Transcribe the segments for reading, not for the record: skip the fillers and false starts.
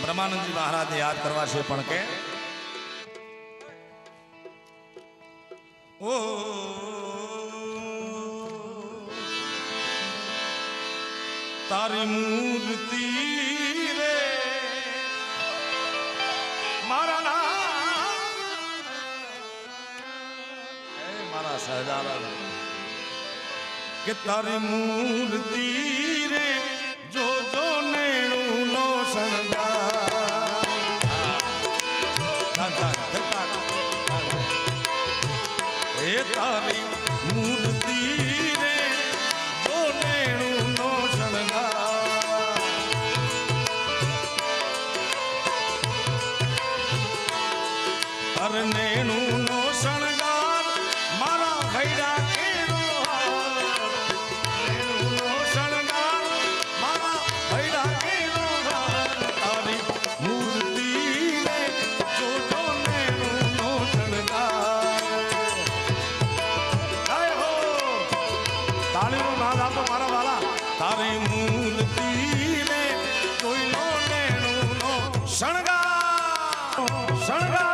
બ્રહ્માનંદજી મહારાજને યાદ કરવા છે પણ કે ઓ તારી મૂર્તિ રે મારા મારા સહજાનંદ કે તારી મૂર્તિ રે જો જો નેણું નો શણગાર હે તારી મૂર્તિ રે જો નેણું નો શણગાર અરે નેણું નો શણગાર મારા ભૈરા તારી મૂર્તિ ને કોઈ નો નેણું નો શણગાર શણગાર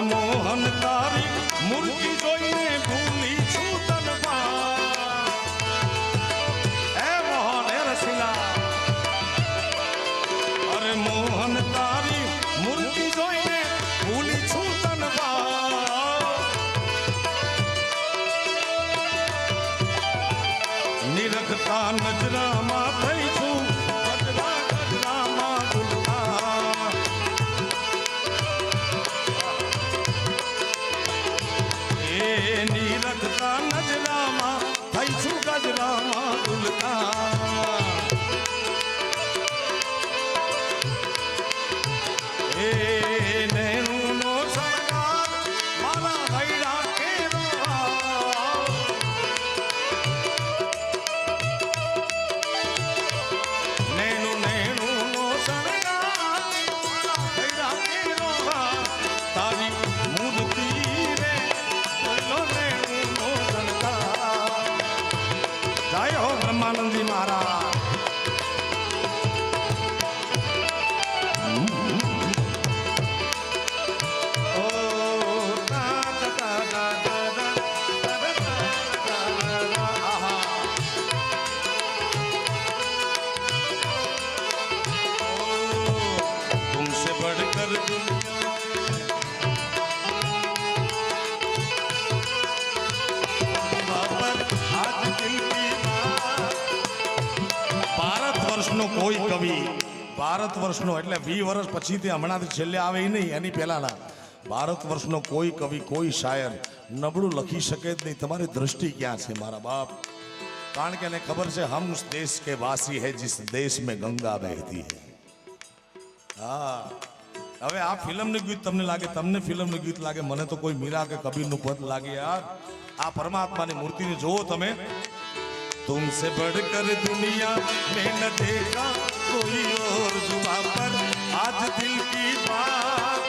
મોહન તારી મૂર્તિ જોઈને ભૂલી છું તનપા હે મોહન હે રસીલા અરે મોહન તારી મૂર્તિ જોઈને ભૂલી છું તનપા નિરખતા નજરામાં થઈ છું ગજરા ગજરામાં ગુલતા નિરખતા નજરામાં થઈ છું ગજરામાં દુલતા એ નેણું નો શણગાર મારા ભૈરા કેરો નેણું નો શણગાર મારા ભૈરા કેરો તારી મૂર્તિ જય હો બ્રહ્માનંદજી મહારાજ तुमसे बढ़कर કોઈ કવિ ભારત વર્ષનો એટલે 20 વર્ષ પછીથી હમણાંથી છેલ્લે આવે એ નહીં એની પહેલાના ભારત વર્ષનો કોઈ કવિ કોઈ શાયર નબળું લખી શકે જ નહીં તમારી દૃષ્ટિ ક્યાં છે મારા બાપ કારણ કે એને ખબર છે હમ ઉસ દેશ કે વાસી હૈ जिस देश में गंगा बहती है હા હવે આ ફિલ્મનું ગીત તમને લાગે તમને ફિલ્મનું ગીત લાગે મને તો કોઈ મીરા કે કબીરનું પદ લાગે યાર આ પરમાત્માની મૂર્તિને જોવો તમે तुमसे बढ़कर दुनिया में न देखा कोई और जुबान पर आज दिल की बात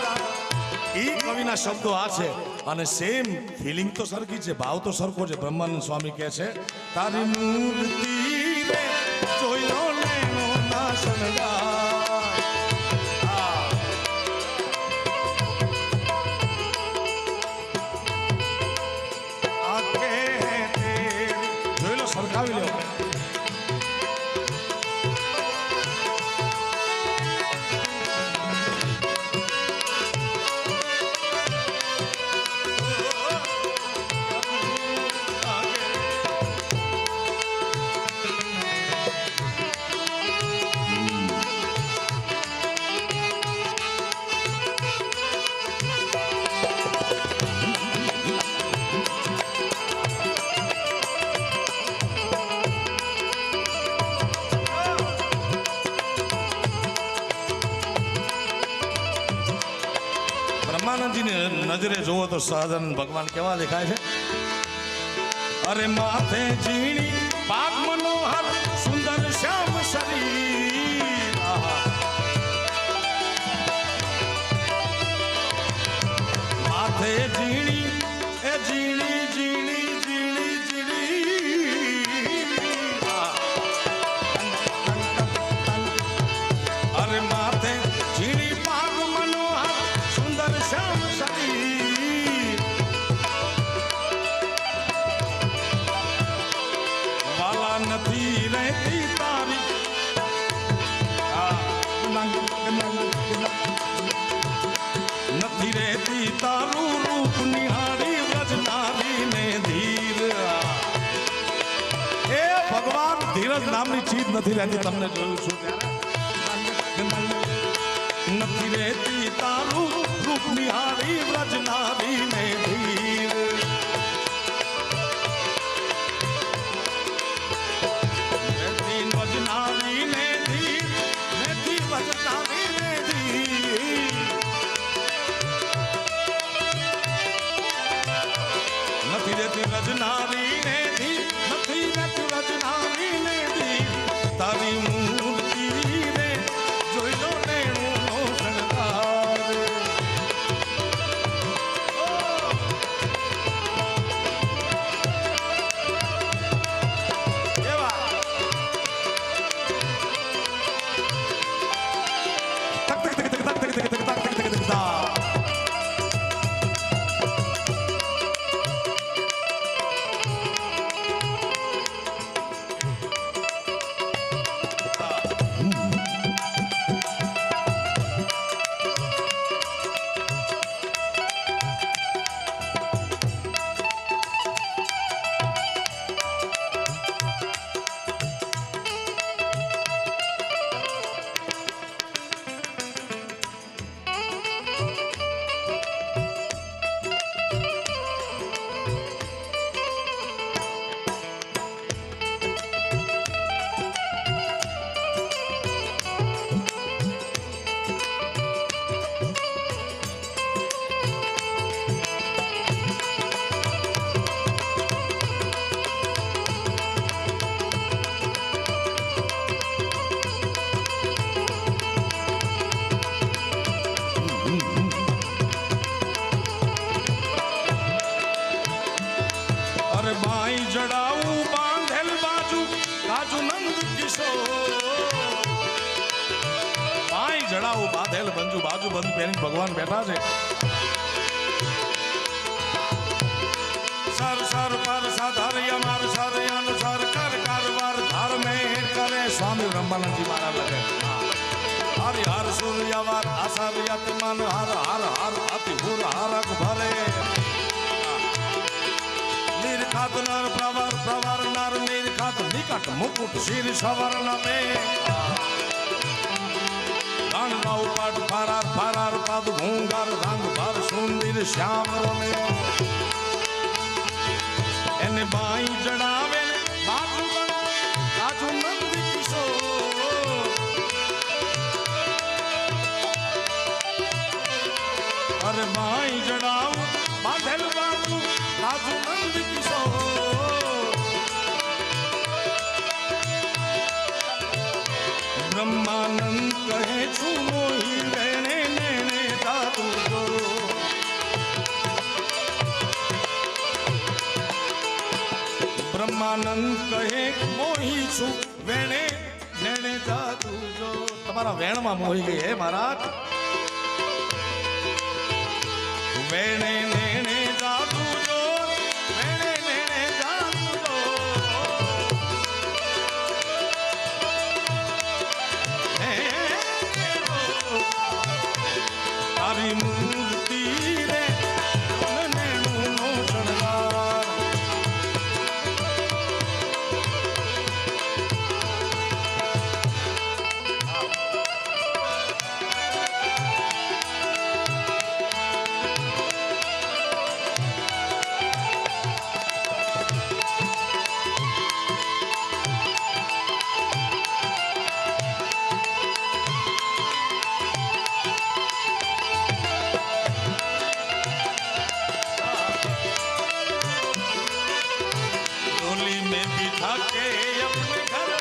એ કવિના શબ્દો આ છે અને સેમ ફિલિંગ તો સરખી છે ભાવ તો સરખો છે બ્રહ્માનંદ સ્વામી કહે છે તારી મૂર્તિ રે જોઈ લો નેણો ના શણગાર સરખાવી લો બ્રહ્માનંદજીની નજરે જોવો તો સહજાનંદ ભગવાન કેવા દેખાય છે? અરે માથે ઝીણી પાક મનોહર સુંદર શ્યામ શરીર, માથે ઝીણી એ ઝીણી ઝીણી ઝીણી ઝીણી, અરે માથે ઝીણી પાક મનોહર સુંદર શ્યામ શરીર, વાલા નથી રહેતી તારી નથી રહેતી તારું રૂપ નિહાળી વ્રજનારી ને ધીર. એ ભગવાન ધીરજ નામની ચીજ નથી રહેતી, તમને જોયું છું નથી રહેતી તારું રૂપ નિહાળી વ્રજનારી ને ધીર. વ્રજનારી ને ધીર નથી વ્રજનારી ને ધીર, નથી રહેતી રજનારી ને ધી, નથી રહેતી રજનારી ને ધી, તારી મૂર્તિ રે જોઈ લો નેણુનો શણગાર. એવા તક તક તક તક તક તક તક તક તક તક તક તક. બાઈ જડાવું બાંધેલ બાજુ કાજુ નંદ કિશોર, બાઈ જડાવું બાંધેલ બંજુ બાજુ બંધ પહેરીને ભગવાન બેઠા છે. સર સર પર સાધાર્ય માર સર અનુસર કર કારવાર ધાર મેં કરે સ્વામી બ્રહ્માનંદજી મારા લગે. હરિ હર સૂર્યવાર આસર્યત મન હર હર હર અતિ હુર હરક ભરે. નિર્ખાત નર પ્રવર પ્રવર નર નિર્ખાત નિકટ મુકુટ શિર સવર્ણ મે. ગણ નૌપટ ફરાર ફરાર પદ ભૂંગર રંગ ભર સુંદર શ્યામ રમે. એને બાઈ જડાવે બાજુ બાજુ નંદ કિશોર, અરે બાઈ જડાવું બાંધેલ બાજુ કાજુ નંદ કિશોર. બ્રહ્માનંદ કહે છું મોહી વેણે નેણે જાદુ જો. બ્રહ્માનંદ કહે મોહી છું વેણે નેણે જાદુ જો. તમારા વેણમાં મોહી ગઈ હે મહારાજ. વેણે નેણે જાદુ જો, વેણે નેણે જાદુ જો. તારી મૂર્તિ રે નેણુનો શણગાર. में भी थके अपने घर